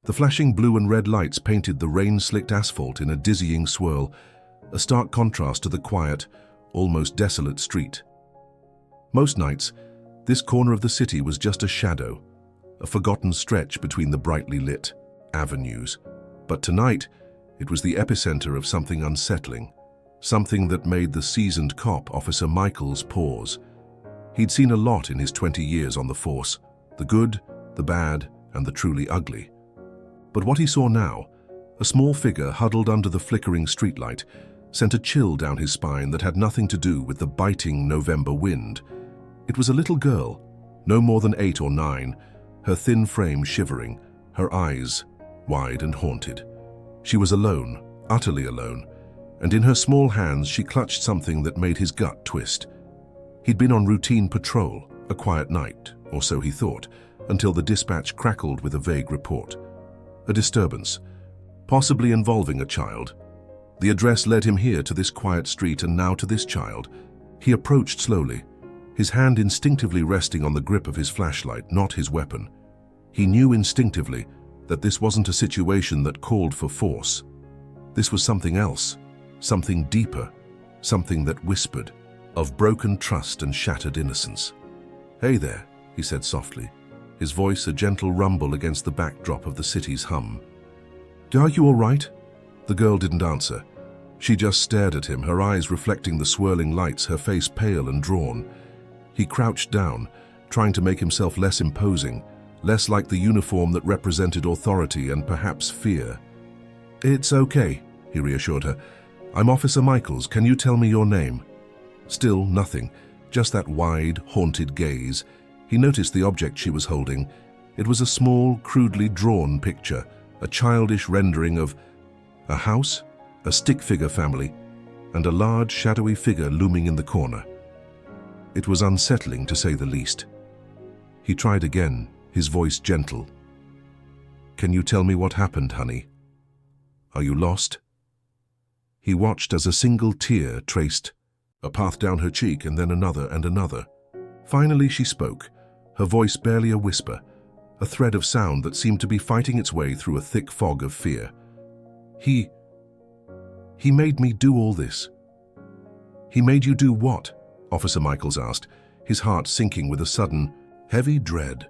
The flashing blue and red lights painted the rain-slicked asphalt in a dizzying swirl, a stark contrast to the quiet, almost desolate street. Most nights, this corner of the city was just a shadow, a forgotten stretch between the brightly lit avenues. But tonight, it was the epicenter of something unsettling, something that made the seasoned cop, Officer Michaels, pause. He'd seen a lot in his 20 years on the force, the good, the bad, and the truly ugly. But what he saw now, a small figure huddled under the flickering streetlight, sent a chill down his spine that had nothing to do with the biting November wind. It was a little girl, no more than 8 or 9, her thin frame shivering, her eyes wide and haunted. She was alone, utterly alone, and in her small hands she clutched something that made his gut twist. He'd been on routine patrol, a quiet night, or so he thought, until the dispatch crackled with a vague report. A disturbance, possibly involving a child. The address led him here to this quiet street and now to this child. He approached slowly, his hand instinctively resting on the grip of his flashlight, not his weapon. He knew instinctively that this wasn't a situation that called for force. This was something else, something deeper, something that whispered of broken trust and shattered innocence. "Hey there," he said softly, his voice a gentle rumble against the backdrop of the city's hum. "Are you all right?" The girl didn't answer. She just stared at him, her eyes reflecting the swirling lights, her face pale and drawn. He crouched down, trying to make himself less imposing, less like the uniform that represented authority and perhaps fear. "It's okay," he reassured her. "I'm Officer Michaels. Can you tell me your name?" Still nothing, just that wide, haunted gaze. He noticed the object she was holding. It was a small, crudely drawn picture, a childish rendering of a house, a stick-figure family, and a large, shadowy figure looming in the corner. It was unsettling, to say the least. He tried again, his voice gentle. "Can you tell me what happened, honey? Are you lost?" He watched as a single tear traced a path down her cheek and then another and another. Finally she spoke, her voice barely a whisper, a thread of sound that seemed to be fighting its way through a thick fog of fear. He made me do all this." "He made you do what?" Officer Michaels asked, his heart sinking with a sudden, heavy dread.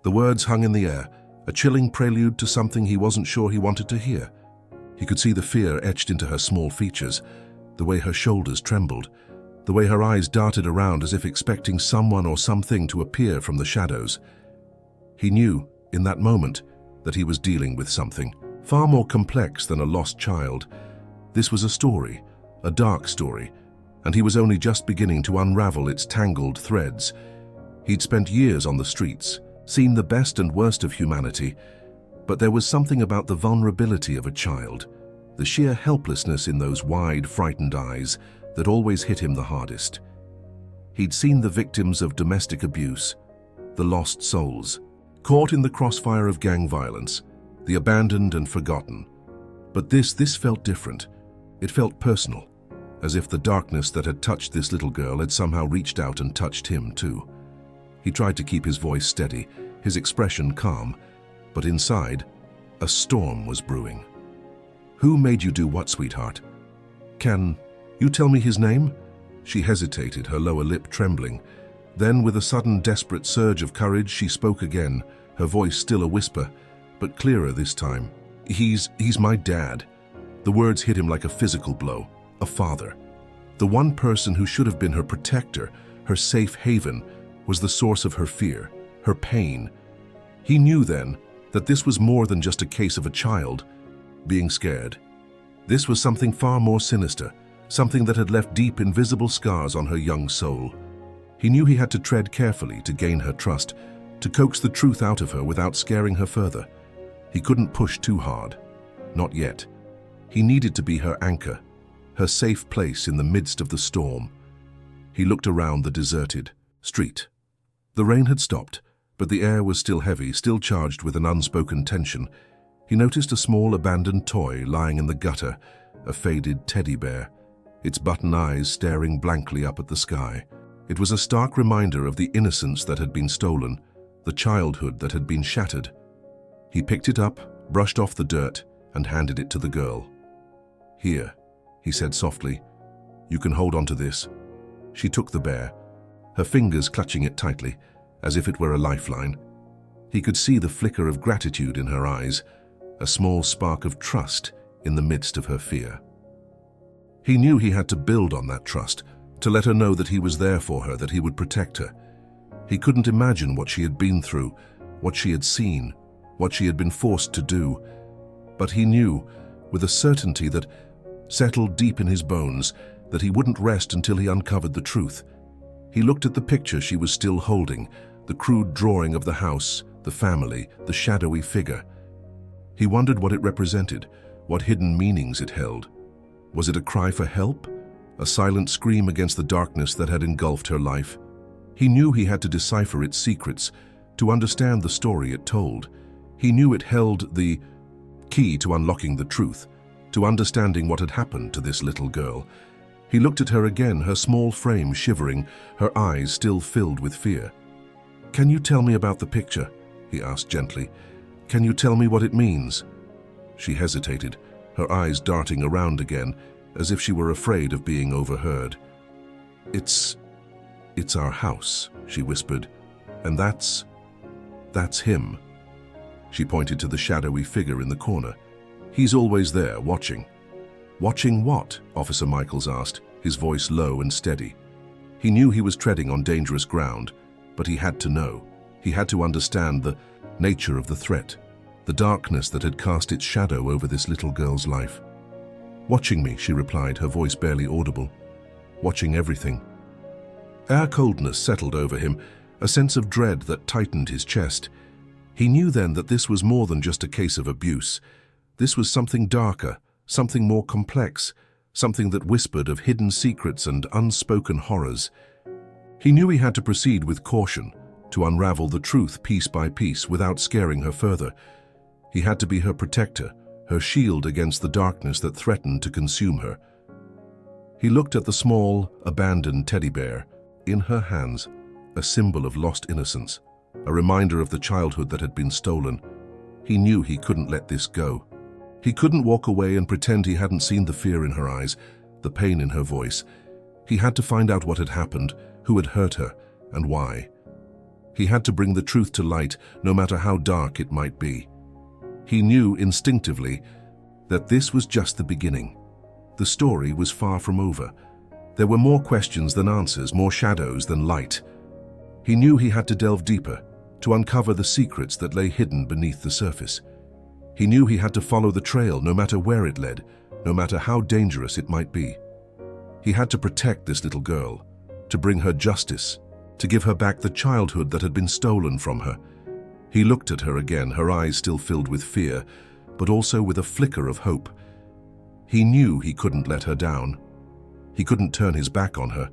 The words hung in the air, a chilling prelude to something he wasn't sure he wanted to hear. He could see the fear etched into her small features, the way her shoulders trembled, the way her eyes darted around as if expecting someone or something to appear from the shadows. He knew, in that moment, that he was dealing with something far more complex than a lost child. This was a story, a dark story, and he was only just beginning to unravel its tangled threads. He'd spent years on the streets, seen the best and worst of humanity, but there was something about the vulnerability of a child, the sheer helplessness in those wide, frightened eyes that always hit him the hardest. He'd seen the victims of domestic abuse, the lost souls, caught in the crossfire of gang violence, the abandoned and forgotten. But this felt different. It felt personal, as if the darkness that had touched this little girl had somehow reached out and touched him too. He tried to keep his voice steady, his expression calm, but inside, a storm was brewing. "Who made you do what, sweetheart? Can you tell me his name?" She hesitated, her lower lip trembling. Then, with a sudden, desperate surge of courage, she spoke again, her voice still a whisper, but clearer this time. He's my dad." The words hit him like a physical blow. A father. The one person who should have been her protector, her safe haven, was the source of her fear, her pain. He knew then that this was more than just a case of a child being scared. This was something far more sinister, something that had left deep, invisible scars on her young soul. He knew he had to tread carefully to gain her trust, to coax the truth out of her without scaring her further. He couldn't push too hard. Not yet. He needed to be her anchor, her safe place in the midst of the storm. He looked around the deserted street. The rain had stopped, but the air was still heavy, still charged with an unspoken tension. He noticed a small abandoned toy lying in the gutter, a faded teddy bear, its button eyes staring blankly up at the sky. It was a stark reminder of the innocence that had been stolen, the childhood that had been shattered. He picked it up, brushed off the dirt, and handed it to the girl. "Here," he said softly. "You can hold on to this." She took the bear, her fingers clutching it tightly, as if it were a lifeline. He could see the flicker of gratitude in her eyes, a small spark of trust in the midst of her fear. He knew he had to build on that trust, to let her know that he was there for her, that he would protect her. He couldn't imagine what she had been through, what she had seen, what she had been forced to do. But he knew, with a certainty that settled deep in his bones, that he wouldn't rest until he uncovered the truth. He looked at the picture she was still holding, the crude drawing of the house, the family, the shadowy figure. He wondered what it represented, what hidden meanings it held. Was it a cry for help? A silent scream against the darkness that had engulfed her life? He knew he had to decipher its secrets, to understand the story it told. He knew it held the key to unlocking the truth, to understanding what had happened to this little girl. He looked at her again, her small frame shivering, her eyes still filled with fear. "Can you tell me about the picture?" he asked gently. "Can you tell me what it means?" She hesitated, her eyes darting around again, as if she were afraid of being overheard. It's our house," she whispered, "and that's him." She pointed to the shadowy figure in the corner. "He's always there, watching." "Watching what?" Officer Michaels asked, his voice low and steady. He knew he was treading on dangerous ground, but he had to know. He had to understand the nature of the threat, the darkness that had cast its shadow over this little girl's life. "Watching me," she replied, her voice barely audible. "Watching everything." Air coldness settled over him, a sense of dread that tightened his chest. He knew then that this was more than just a case of abuse. This was something darker, something more complex, something that whispered of hidden secrets and unspoken horrors. He knew he had to proceed with caution, to unravel the truth piece by piece without scaring her further. He had to be her protector, her shield against the darkness that threatened to consume her. He looked at the small, abandoned teddy bear, in her hands, a symbol of lost innocence, a reminder of the childhood that had been stolen. He knew he couldn't let this go. He couldn't walk away and pretend he hadn't seen the fear in her eyes, the pain in her voice. He had to find out what had happened, who had hurt her, and why. He had to bring the truth to light, no matter how dark it might be. He knew instinctively that this was just the beginning. The story was far from over. There were more questions than answers, more shadows than light. He knew he had to delve deeper, to uncover the secrets that lay hidden beneath the surface. He knew he had to follow the trail, no matter where it led, no matter how dangerous it might be. He had to protect this little girl, to bring her justice, to give her back the childhood that had been stolen from her. He looked at her again, her eyes still filled with fear, but also with a flicker of hope. He knew he couldn't let her down. He couldn't turn his back on her.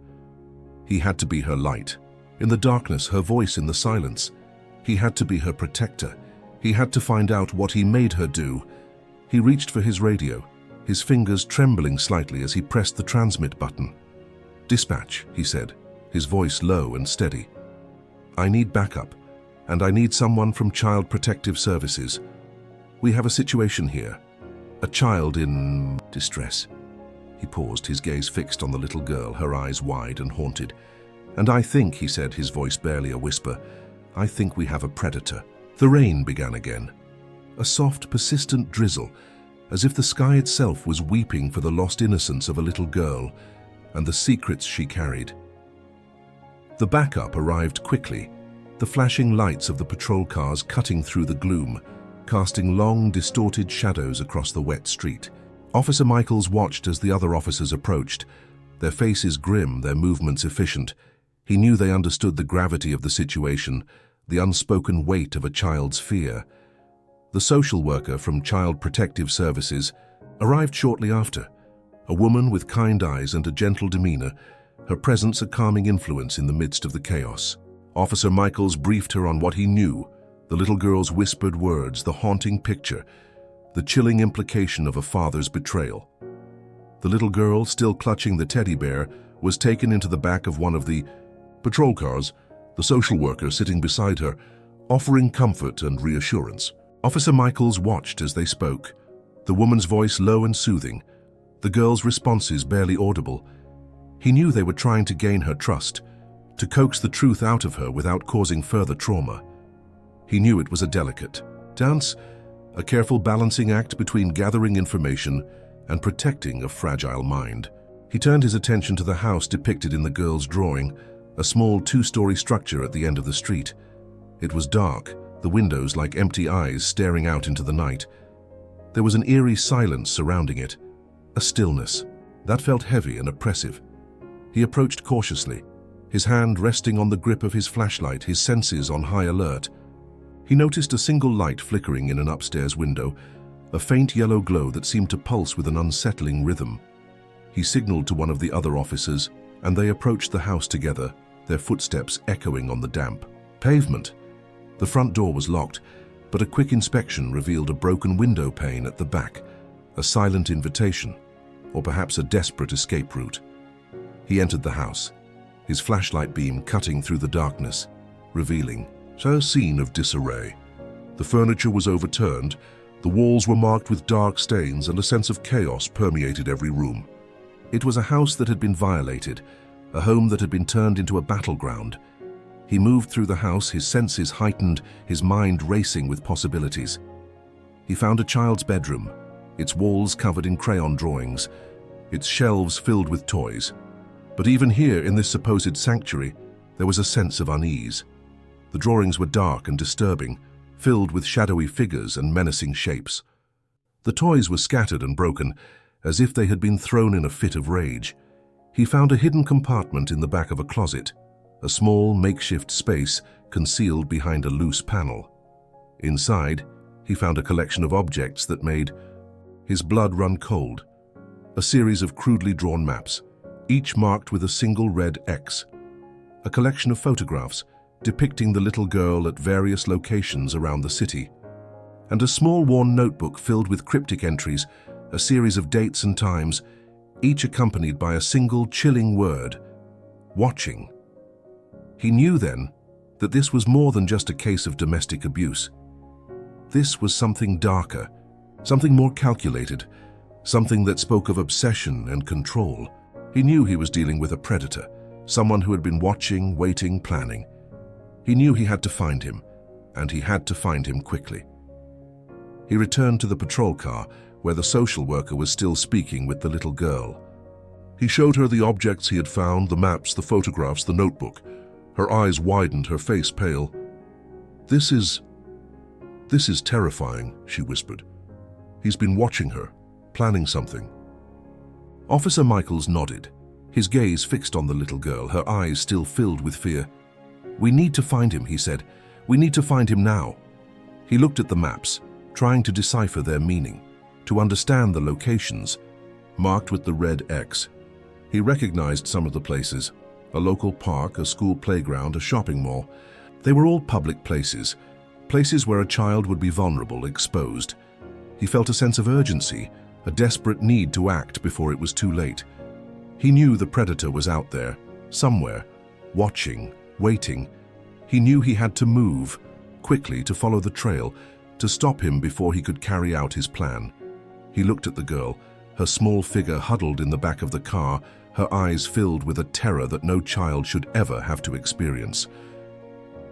He had to be her light. In the darkness, her voice in the silence. He had to be her protector. He had to find out what he made her do. He reached for his radio, his fingers trembling slightly as he pressed the transmit button. "Dispatch," he said, his voice low and steady. "I need backup, and I need someone from Child Protective Services. We have a situation here. A child in distress." He paused, his gaze fixed on the little girl, her eyes wide and haunted. "And I think," he said, his voice barely a whisper, "I think we have a predator." The rain began again. A soft, persistent drizzle, as if the sky itself was weeping for the lost innocence of a little girl and the secrets she carried. The backup arrived quickly, the flashing lights of the patrol cars cutting through the gloom, casting long, distorted shadows across the wet street. Officer Michaels watched as the other officers approached, their faces grim, their movements efficient. He knew they understood the gravity of the situation, the unspoken weight of a child's fear. The social worker from Child Protective Services arrived shortly after, a woman with kind eyes and a gentle demeanor, her presence a calming influence in the midst of the chaos. Officer Michaels briefed her on what he knew, the little girl's whispered words, the haunting picture, the chilling implication of a father's betrayal. The little girl, still clutching the teddy bear, was taken into the back of one of the patrol cars, the social worker sitting beside her, offering comfort and reassurance. Officer Michaels watched as they spoke, the woman's voice low and soothing, the girl's responses barely audible. He knew they were trying to gain her trust, to coax the truth out of her without causing further trauma. He knew it was a delicate dance, a careful balancing act between gathering information and protecting a fragile mind. He turned his attention to the house depicted in the girl's drawing, a small two-story structure at the end of the street. It was dark, the windows like empty eyes staring out into the night. There was an eerie silence surrounding it, a stillness that felt heavy and oppressive. He approached cautiously, his hand resting on the grip of his flashlight, his senses on high alert. He noticed a single light flickering in an upstairs window, a faint yellow glow that seemed to pulse with an unsettling rhythm. He signaled to one of the other officers, and they approached the house together, their footsteps echoing on the damp pavement. The front door was locked, but a quick inspection revealed a broken window pane at the back, a silent invitation, or perhaps a desperate escape route. He entered the house, his flashlight beam cutting through the darkness, revealing a scene of disarray. The furniture was overturned, the walls were marked with dark stains, and a sense of chaos permeated every room. It was a house that had been violated, a home that had been turned into a battleground. He moved through the house, his senses heightened, his mind racing with possibilities. He found a child's bedroom, its walls covered in crayon drawings, its shelves filled with toys. But even here, in this supposed sanctuary, there was a sense of unease. The drawings were dark and disturbing, filled with shadowy figures and menacing shapes. The toys were scattered and broken, as if they had been thrown in a fit of rage. He found a hidden compartment in the back of a closet, a small makeshift space concealed behind a loose panel. Inside, he found a collection of objects that made his blood run cold. A series of crudely drawn maps, each marked with a single red X. A collection of photographs depicting the little girl at various locations around the city. And a small worn notebook filled with cryptic entries, a series of dates and times, each accompanied by a single chilling word: watching. He knew then that this was more than just a case of domestic abuse. This was something darker, something more calculated, something that spoke of obsession and control. He knew he was dealing with a predator, someone who had been watching, waiting, planning. He knew he had to find him, and he had to find him quickly. He returned to the patrol car, where the social worker was still speaking with the little girl. He showed her the objects he had found, the maps, the photographs, the notebook. Her eyes widened, her face pale. This is terrifying," she whispered. "He's been watching her, planning something." Officer Michaels nodded, his gaze fixed on the little girl, her eyes still filled with fear. "We need to find him," he said. "We need to find him now." He looked at the maps, trying to decipher their meaning, to understand the locations, marked with the red X. He recognized some of the places: a local park, a school playground, a shopping mall. They were all public places, places where a child would be vulnerable, exposed. He felt a sense of urgency, a desperate need to act before it was too late. He knew the predator was out there, somewhere, watching, waiting. He knew he had to move, quickly, to follow the trail, to stop him before he could carry out his plan. He looked at the girl, her small figure huddled in the back of the car, her eyes filled with a terror that no child should ever have to experience.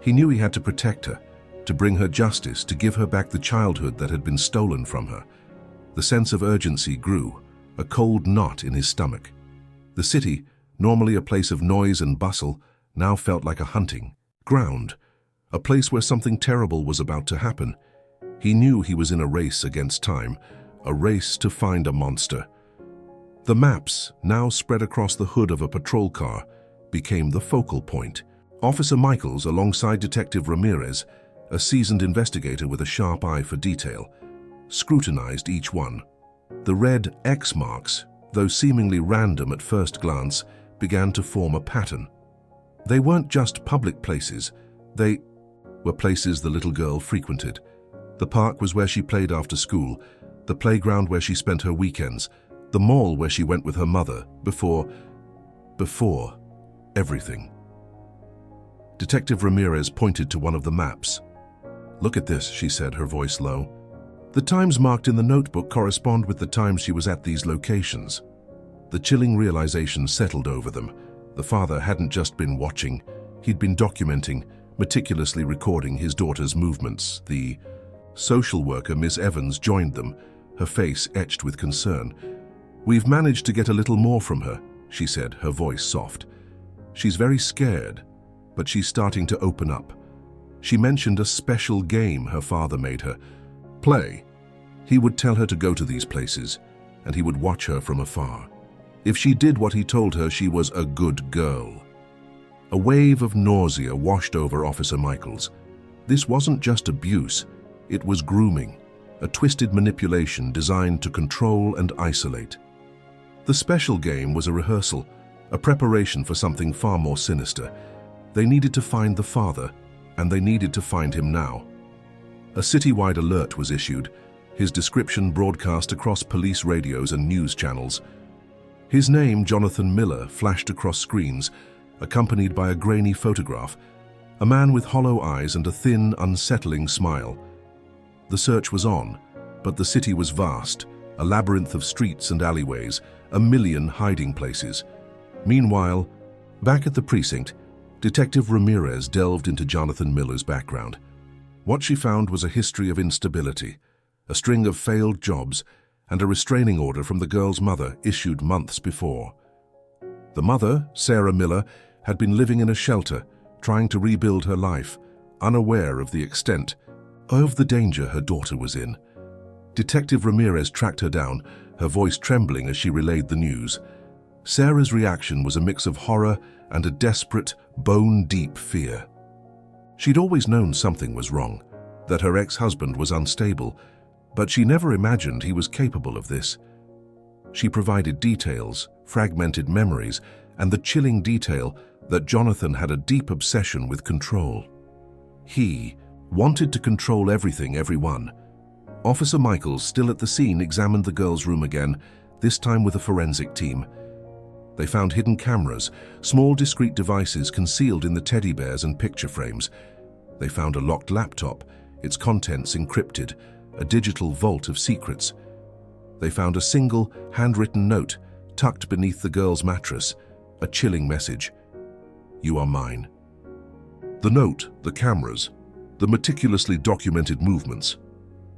He knew he had to protect her, to bring her justice, to give her back the childhood that had been stolen from her. The sense of urgency grew, a cold knot in his stomach. The city, normally a place of noise and bustle, now felt like a hunting ground, a place where something terrible was about to happen. He knew he was in a race against time, a race to find a monster. The maps, now spread across the hood of a patrol car, became the focal point. Officer Michaels, alongside Detective Ramirez, a seasoned investigator with a sharp eye for detail, scrutinized each one. The red X marks, though seemingly random at first glance, began to form a pattern. They weren't just public places, they were places the little girl frequented. The park was where she played after school, the playground where she spent her weekends, the mall where she went with her mother, before everything. Detective Ramirez pointed to one of the maps. "Look at this," she said, her voice low. The times marked in the notebook correspond with the times she was at these locations. The chilling realization settled over them. The father hadn't just been watching, he'd been documenting, meticulously recording his daughter's movements. The social worker, Miss Evans, joined them, her face etched with concern. "We've managed to get a little more from her," she said, her voice soft. "She's very scared, but she's starting to open up. She mentioned a special game her father made her play. He would tell her to go to these places, and he would watch her from afar. If she did what he told her, she was a good girl." A wave of nausea washed over Officer Michaels. This wasn't just abuse, it was grooming, a twisted manipulation designed to control and isolate. The special game was a rehearsal, a preparation for something far more sinister. They needed to find the father, and they needed to find him now. A citywide alert was issued, his description broadcast across police radios and news channels. His name, Jonathan Miller, flashed across screens, accompanied by a grainy photograph, a man with hollow eyes and a thin, unsettling smile. The search was on, but the city was vast, a labyrinth of streets and alleyways, a million hiding places. Meanwhile, back at the precinct, Detective Ramirez delved into Jonathan Miller's background. What she found was a history of instability, a string of failed jobs, and a restraining order from the girl's mother issued months before. The mother, Sarah Miller, had been living in a shelter, trying to rebuild her life, unaware of the extent of the danger her daughter was in. Detective Ramirez tracked her down, her voice trembling as she relayed the news. Sarah's reaction was a mix of horror and a desperate, bone-deep fear. She'd always known something was wrong, that her ex-husband was unstable, but she never imagined he was capable of this. She provided details, fragmented memories, and the chilling detail that Jonathan had a deep obsession with control. He wanted to control everything, everyone. Officer Michaels, still at the scene, examined the girl's room again, this time with a forensic team. They found hidden cameras, small discreet devices concealed in the teddy bears and picture frames. They found a locked laptop, its contents encrypted, a digital vault of secrets. They found a single, handwritten note tucked beneath the girl's mattress, a chilling message. "You are mine." The note, the cameras, the meticulously documented movements.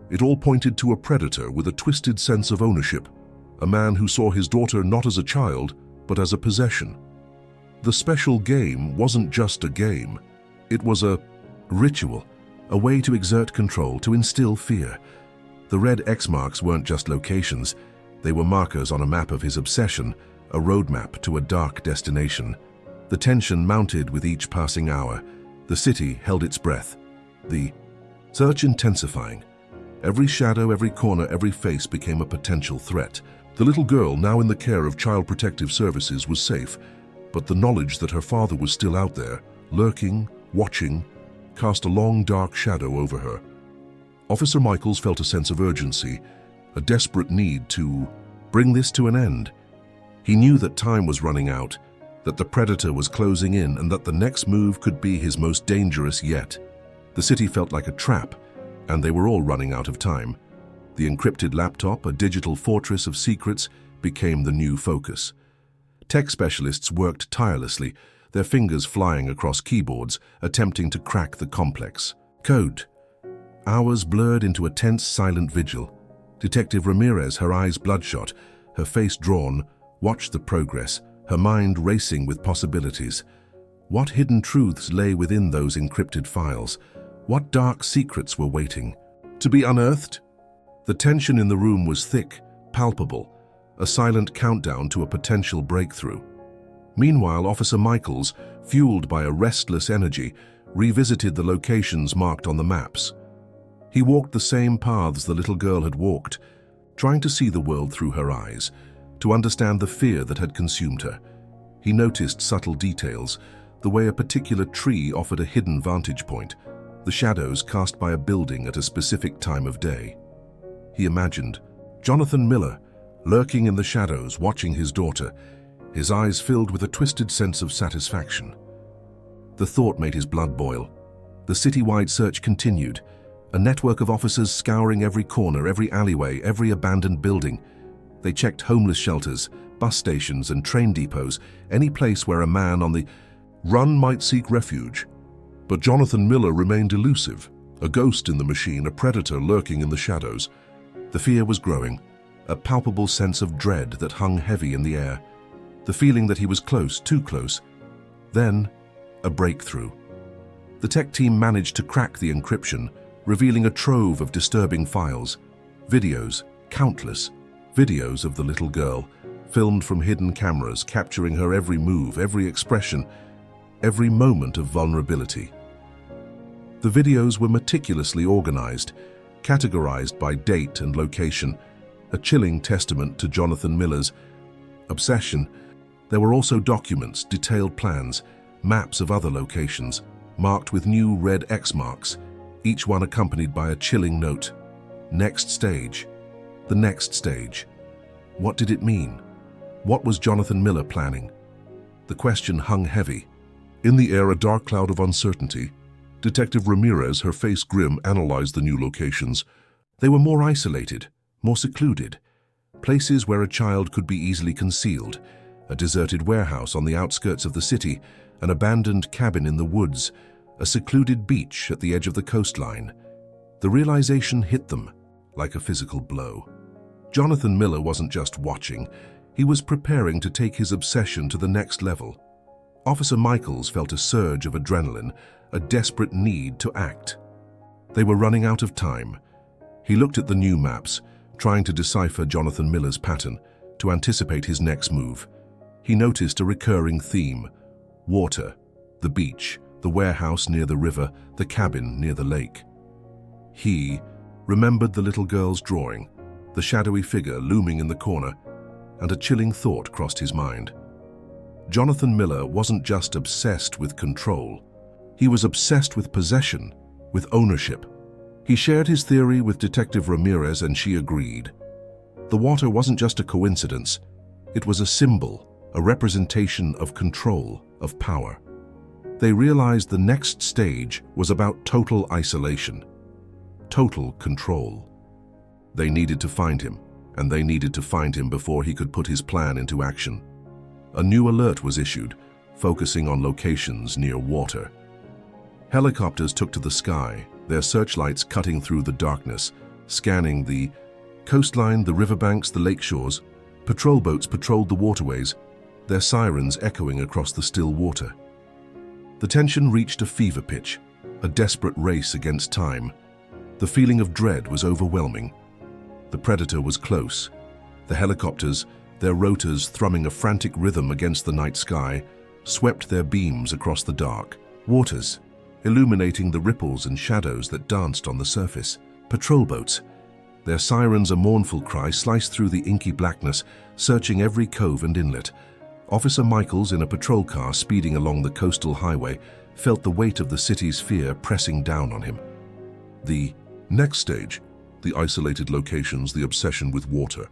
It all pointed to a predator with a twisted sense of ownership, a man who saw his daughter not as a child, but as a possession. The special game wasn't just a game. It was a ritual, a way to exert control, to instill fear. The red X marks weren't just locations. They were markers on a map of his obsession, a roadmap to a dark destination. The tension mounted with each passing hour. The city held its breath, the search intensifying. Every shadow, every corner, every face became a potential threat. The little girl, now in the care of Child Protective Services, was safe, but the knowledge that her father was still out there, lurking, watching, cast a long, dark shadow over her. Officer Michaels felt a sense of urgency, a desperate need to bring this to an end. He knew that time was running out, that the predator was closing in, and that the next move could be his most dangerous yet. The city felt like a trap, and they were all running out of time. The encrypted laptop, a digital fortress of secrets, became the new focus. Tech specialists worked tirelessly, their fingers flying across keyboards, attempting to crack the complex code. Hours blurred into a tense, silent vigil. Detective Ramirez, her eyes bloodshot, her face drawn, watched the progress, her mind racing with possibilities. What hidden truths lay within those encrypted files? What dark secrets were waiting to be unearthed? The tension in the room was thick, palpable, a silent countdown to a potential breakthrough. Meanwhile, Officer Michaels, fueled by a restless energy, revisited the locations marked on the maps. He walked the same paths the little girl had walked, trying to see the world through her eyes, to understand the fear that had consumed her. He noticed subtle details, the way a particular tree offered a hidden vantage point, the shadows cast by a building at a specific time of day. He imagined Jonathan Miller, lurking in the shadows, watching his daughter, his eyes filled with a twisted sense of satisfaction. The thought made his blood boil. The citywide search continued, A network of officers scouring every corner, every alleyway, every abandoned building. They checked homeless shelters, bus stations and train depots, any place where a man on the run might seek refuge. But Jonathan Miller remained elusive, a ghost in the machine, a predator lurking in the shadows. The fear was growing, a palpable sense of dread that hung heavy in the air. The feeling that he was close, too close. Then, a breakthrough. The tech team managed to crack the encryption, revealing a trove of disturbing files. Videos, countless videos of the little girl, filmed from hidden cameras, capturing her every move, every expression, every moment of vulnerability. The videos were meticulously organized, categorized by date and location, a chilling testament to Jonathan Miller's obsession. There were also documents, detailed plans, maps of other locations, marked with new red X marks, each one accompanied by a chilling note. Next stage. The next stage. What did it mean? What was Jonathan Miller planning? The question hung heavy. In the air, a dark cloud of uncertainty. Detective Ramirez, her face grim, analyzed the new locations. They were more isolated, more secluded. Places where a child could be easily concealed. A deserted warehouse on the outskirts of the city, an abandoned cabin in the woods, a secluded beach at the edge of the coastline. The realization hit them like a physical blow. Jonathan Miller wasn't just watching, he was preparing to take his obsession to the next level. Officer Michaels felt a surge of adrenaline, a desperate need to act. They were running out of time. He looked at the new maps, trying to decipher Jonathan Miller's pattern, to anticipate his next move. He noticed a recurring theme: water, the beach, the warehouse near the river, the cabin near the lake. He remembered the little girl's drawing, the shadowy figure looming in the corner, and a chilling thought crossed his mind. Jonathan Miller wasn't just obsessed with control. He was obsessed with possession, with ownership. He shared his theory with Detective Ramirez and she agreed. The water wasn't just a coincidence. It was a symbol, a representation of control, of power. They realized the next stage was about total isolation, total control. They needed to find him, and they needed to find him before he could put his plan into action. A new alert was issued, focusing on locations near water. Helicopters took to the sky, their searchlights cutting through the darkness, scanning the coastline, the riverbanks, the lake shores. Patrol boats patrolled the waterways, their sirens echoing across the still water. The tension reached a fever pitch, a desperate race against time. The feeling of dread was overwhelming. The predator was close. The helicopters, their rotors thrumming a frantic rhythm against the night sky, swept their beams across the dark waters, illuminating the ripples and shadows that danced on the surface. Patrol boats, their sirens a mournful cry, sliced through the inky blackness, searching every cove and inlet. Officer Michaels, in a patrol car speeding along the coastal highway, felt the weight of the city's fear pressing down on him. The next stage, the isolated locations, the obsession with water.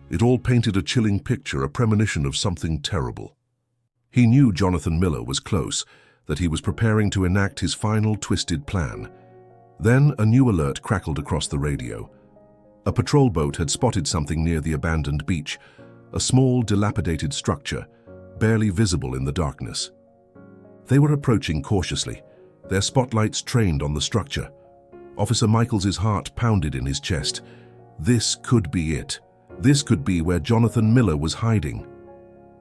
It all painted a chilling picture, a premonition of something terrible. He knew Jonathan Miller was close, that he was preparing to enact his final twisted plan. Then a new alert crackled across the radio. A patrol boat had spotted something near the abandoned beach, a small, dilapidated structure, barely visible in the darkness. They were approaching cautiously, their spotlights trained on the structure. Officer Michaels' heart pounded in his chest. This could be it. This could be where Jonathan Miller was hiding.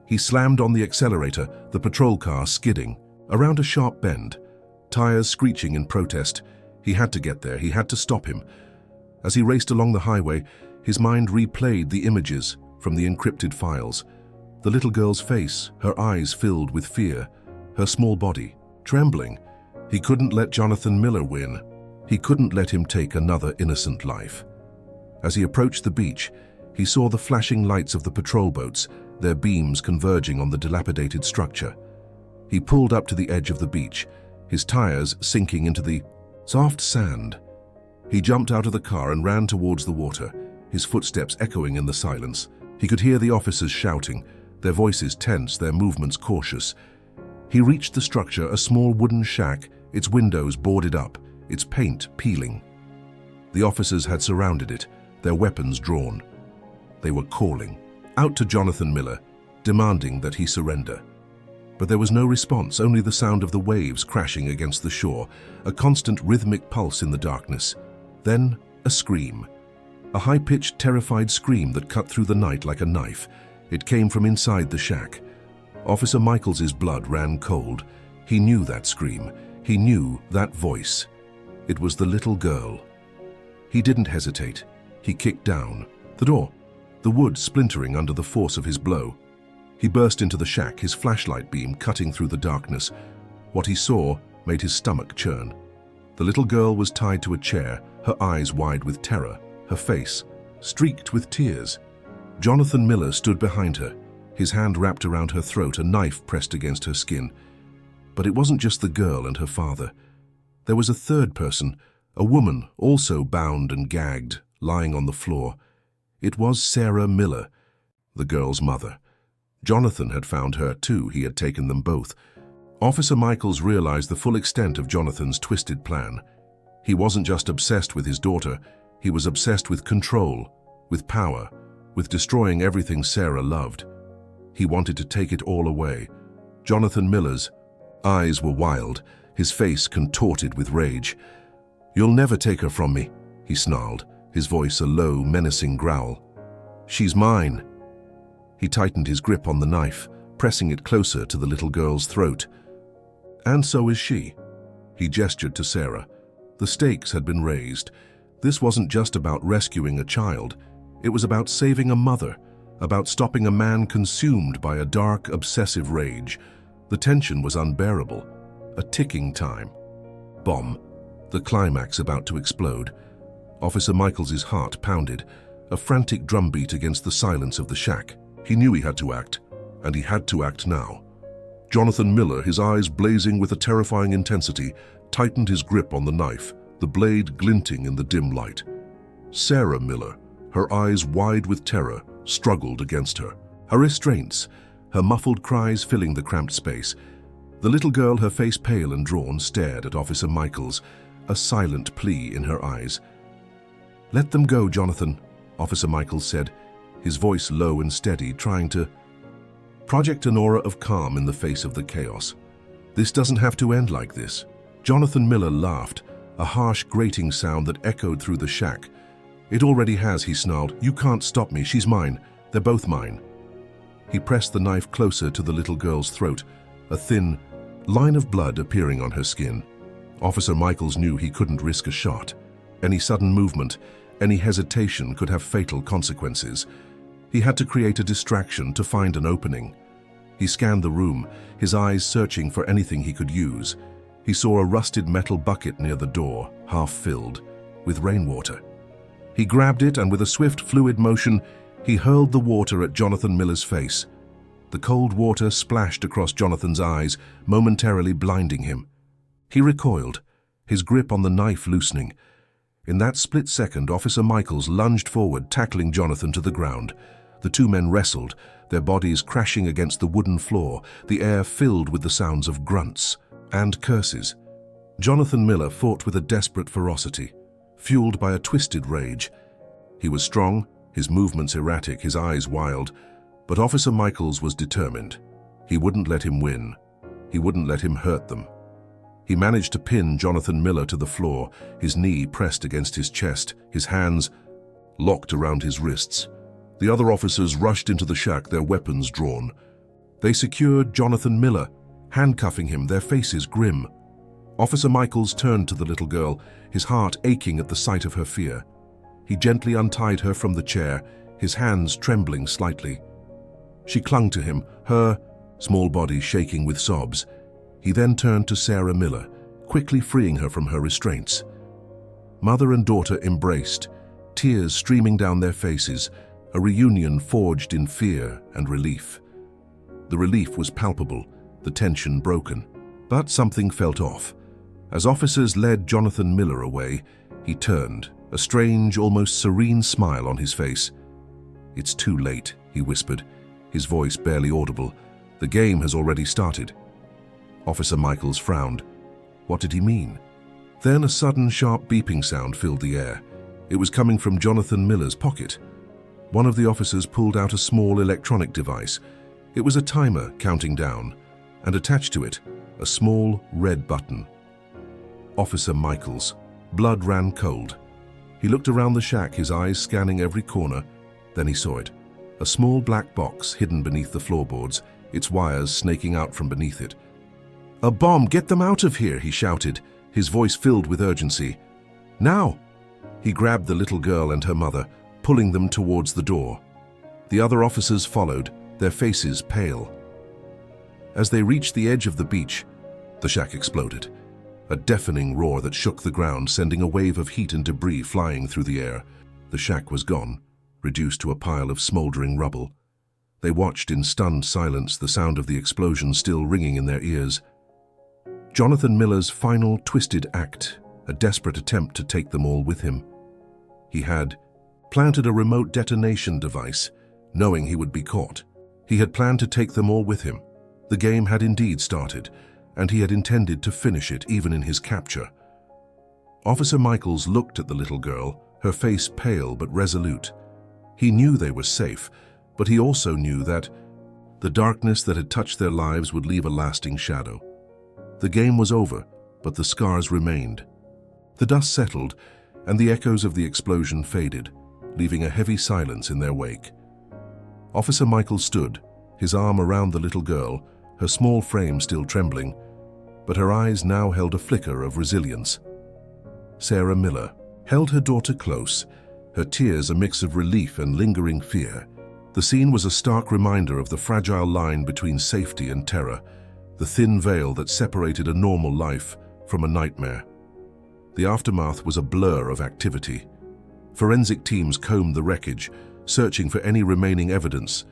He slammed on the accelerator, the patrol car skidding. Around a sharp bend, tires screeching in protest. He had to get there, he had to stop him. As he raced along the highway, his mind replayed the images from the encrypted files. The little girl's face, her eyes filled with fear, her small body trembling. He couldn't let Jonathan Miller win. He couldn't let him take another innocent life. As he approached the beach, he saw the flashing lights of the patrol boats, their beams converging on the dilapidated structure. He pulled up to the edge of the beach, his tires sinking into the soft sand. He jumped out of the car and ran towards the water, his footsteps echoing in the silence. He could hear the officers shouting, their voices tense, their movements cautious. He reached the structure, a small wooden shack, its windows boarded up, its paint peeling. The officers had surrounded it, their weapons drawn. They were calling out to Jonathan Miller, demanding that he surrender. But there was no response, only the sound of the waves crashing against the shore, a constant rhythmic pulse in the darkness. Then a scream. A high-pitched, terrified scream that cut through the night like a knife. It came from inside the shack. Officer Michaels's blood ran cold. He knew that scream. He knew that voice. It was the little girl. He didn't hesitate. He kicked down the door, the wood splintering under the force of his blow. He burst into the shack, his flashlight beam cutting through the darkness. What he saw made his stomach churn. The little girl was tied to a chair, her eyes wide with terror, her face streaked with tears. Jonathan Miller stood behind her, his hand wrapped around her throat, a knife pressed against her skin. But it wasn't just the girl and her father. There was a third person, a woman, also bound and gagged, lying on the floor. It was Sarah Miller, the girl's mother. Jonathan had found her too. He had taken them both. Officer Michaels realized the full extent of Jonathan's twisted plan. He wasn't just obsessed with his daughter, he was obsessed with control, with power, with destroying everything Sarah loved. He wanted to take it all away. Jonathan Miller's eyes were wild, his face contorted with rage. "You'll never take her from me," he snarled, his voice a low, menacing growl. "She's mine." He tightened his grip on the knife, pressing it closer to the little girl's throat. "And so is she." He gestured to Sarah. The stakes had been raised. This wasn't just about rescuing a child. It was about saving a mother, about stopping a man consumed by a dark, obsessive rage. The tension was unbearable. A ticking time. Bomb. The climax about to explode. Officer Michaels's heart pounded, a frantic drumbeat against the silence of the shack. He knew he had to act, and he had to act now. Jonathan Miller, his eyes blazing with a terrifying intensity, tightened his grip on the knife, the blade glinting in the dim light. Sarah Miller, her eyes wide with terror, struggled against her. Her restraints, her muffled cries filling the cramped space. The little girl, her face pale and drawn, stared at Officer Michaels, a silent plea in her eyes. "Let them go, Jonathan," Officer Michaels said, his voice low and steady, trying to project an aura of calm in the face of the chaos. "This doesn't have to end like this." Jonathan Miller laughed, a harsh, grating sound that echoed through the shack. "It already has," he snarled. "You can't stop me. She's mine. They're both mine." He pressed the knife closer to the little girl's throat, a thin line of blood appearing on her skin. Officer Michaels knew he couldn't risk a shot. Any sudden movement, any hesitation could have fatal consequences. He had to create a distraction, to find an opening. He scanned the room, his eyes searching for anything he could use. He saw a rusted metal bucket near the door, half filled, with rainwater. He grabbed it, and with a swift, fluid motion, he hurled the water at Jonathan Miller's face. The cold water splashed across Jonathan's eyes, momentarily blinding him. He recoiled, his grip on the knife loosening. In that split second, Officer Michaels lunged forward, tackling Jonathan to the ground. The two men wrestled, their bodies crashing against the wooden floor, the air filled with the sounds of grunts and curses. Jonathan Miller fought with a desperate ferocity, fueled by a twisted rage. He was strong, his movements erratic, his eyes wild, but Officer Michaels was determined. He wouldn't let him win. He wouldn't let him hurt them. He managed to pin Jonathan Miller to the floor, his knee pressed against his chest, his hands locked around his wrists. The other officers rushed into the shack, their weapons drawn. They secured Jonathan Miller, handcuffing him, their faces grim. Officer Michaels turned to the little girl, his heart aching at the sight of her fear. He gently untied her from the chair, his hands trembling slightly. She clung to him, her small body shaking with sobs. He then turned to Sarah Miller, quickly freeing her from her restraints. Mother and daughter embraced, tears streaming down their faces, a reunion forged in fear and relief. The relief was palpable, the tension broken. But something felt off. As officers led Jonathan Miller away, he turned, a strange, almost serene smile on his face. "It's too late," he whispered, his voice barely audible. "The game has already started." Officer Michaels frowned. What did he mean? Then a sudden, sharp beeping sound filled the air. It was coming from Jonathan Miller's pocket. One of the officers pulled out a small electronic device. It was a timer counting down, and attached to it, a small red button. Officer Michaels. Blood ran cold. He looked around the shack, his eyes scanning every corner. Then he saw it. A small black box hidden beneath the floorboards, its wires snaking out from beneath it. "A bomb! Get them out of here!" he shouted, his voice filled with urgency. "Now!" He grabbed the little girl and her mother, pulling them towards the door. The other officers followed, their faces pale. As they reached the edge of the beach, the shack exploded. A deafening roar that shook the ground, sending a wave of heat and debris flying through the air. The shack was gone, reduced to a pile of smoldering rubble. They watched in stunned silence, the sound of the explosion still ringing in their ears. Jonathan Miller's final twisted act, a desperate attempt to take them all with him. He had planted a remote detonation device, knowing he would be caught. He had planned to take them all with him. The game had indeed started, and he had intended to finish it even in his capture. Officer Michaels looked at the little girl, her face pale but resolute. He knew they were safe, but he also knew that the darkness that had touched their lives would leave a lasting shadow. The game was over, but the scars remained. The dust settled, and the echoes of the explosion faded, leaving a heavy silence in their wake. Officer Michaels stood, his arm around the little girl, her small frame still trembling, but her eyes now held a flicker of resilience. Sarah Miller held her daughter close, her tears a mix of relief and lingering fear. The scene was a stark reminder of the fragile line between safety and terror, the thin veil that separated a normal life from a nightmare. The aftermath was a blur of activity. Forensic teams combed the wreckage, searching for any remaining evidence,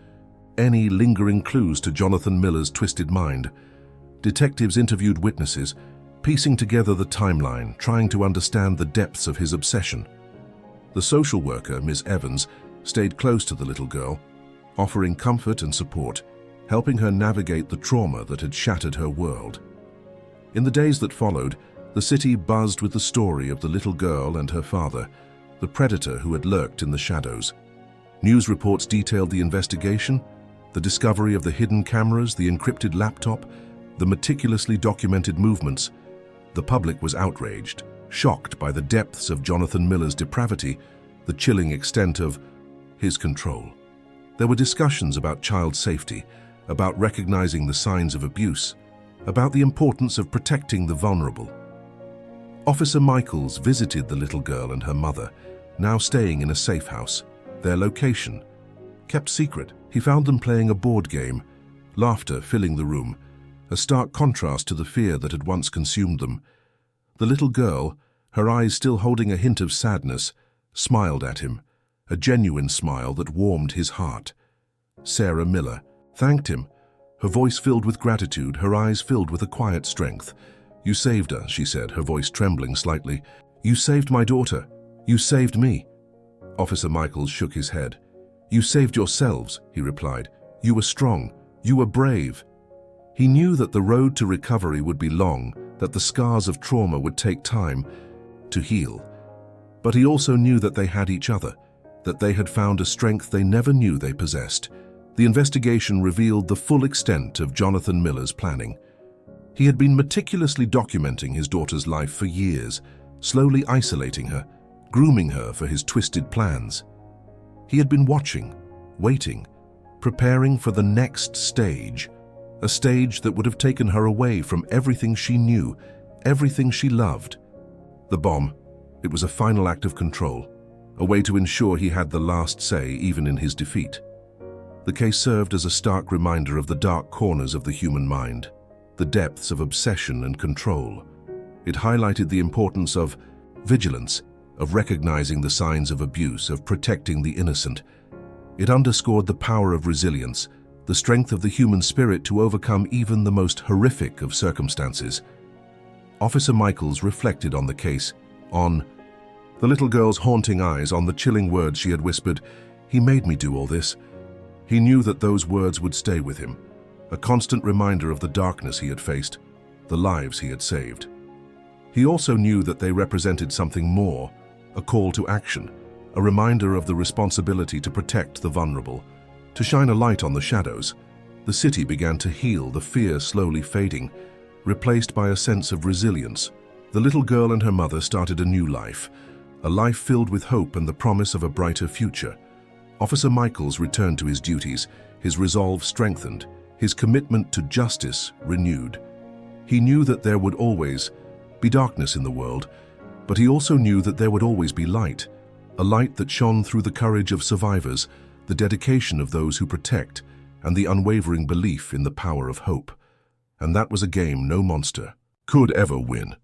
any lingering clues to Jonathan Miller's twisted mind. Detectives interviewed witnesses, piecing together the timeline, trying to understand the depths of his obsession. The social worker, Miss Evans, stayed close to the little girl, offering comfort and support, helping her navigate the trauma that had shattered her world. In the days that followed, the city buzzed with the story of the little girl and her father, the predator who had lurked in the shadows. News reports detailed the investigation, the discovery of the hidden cameras, the encrypted laptop, the meticulously documented movements. The public was outraged, shocked by the depths of Jonathan Miller's depravity, the chilling extent of his control. There were discussions about child safety, about recognizing the signs of abuse, about the importance of protecting the vulnerable. Officer Michaels visited the little girl and her mother, now staying in a safe house. Their location, kept secret, he found them playing a board game, laughter filling the room, a stark contrast to the fear that had once consumed them. The little girl, her eyes still holding a hint of sadness, smiled at him, a genuine smile that warmed his heart. Sarah Miller thanked him, her voice filled with gratitude, her eyes filled with a quiet strength. "You saved her," she said, her voice trembling slightly. "You saved my daughter. You saved me." Officer Michaels shook his head. "You saved yourselves," he replied. "You were strong. You were brave." He knew that the road to recovery would be long, that the scars of trauma would take time to heal. But he also knew that they had each other, that they had found a strength they never knew they possessed. The investigation revealed the full extent of Jonathan Miller's planning. He had been meticulously documenting his daughter's life for years, slowly isolating her, grooming her for his twisted plans. He had been watching, waiting, preparing for the next stage, a stage that would have taken her away from everything she knew, everything she loved. The bomb, it was a final act of control, a way to ensure he had the last say even in his defeat. The case served as a stark reminder of the dark corners of the human mind, the depths of obsession and control. It highlighted the importance of vigilance, of recognizing the signs of abuse, of protecting the innocent. It underscored the power of resilience, the strength of the human spirit to overcome even the most horrific of circumstances. Officer Michaels reflected on the case, on the little girl's haunting eyes, on the chilling words she had whispered. "He made me do all this." He knew that those words would stay with him, a constant reminder of the darkness he had faced, the lives he had saved. He also knew that they represented something more, a call to action, a reminder of the responsibility to protect the vulnerable, to shine a light on the shadows. The city began to heal, the fear slowly fading, replaced by a sense of resilience. The little girl and her mother started a new life, a life filled with hope and the promise of a brighter future. Officer Michaels returned to his duties, his resolve strengthened, his commitment to justice renewed. He knew that there would always be darkness in the world, but he also knew that there would always be light, a light that shone through the courage of survivors, the dedication of those who protect, and the unwavering belief in the power of hope. And that was a game no monster could ever win.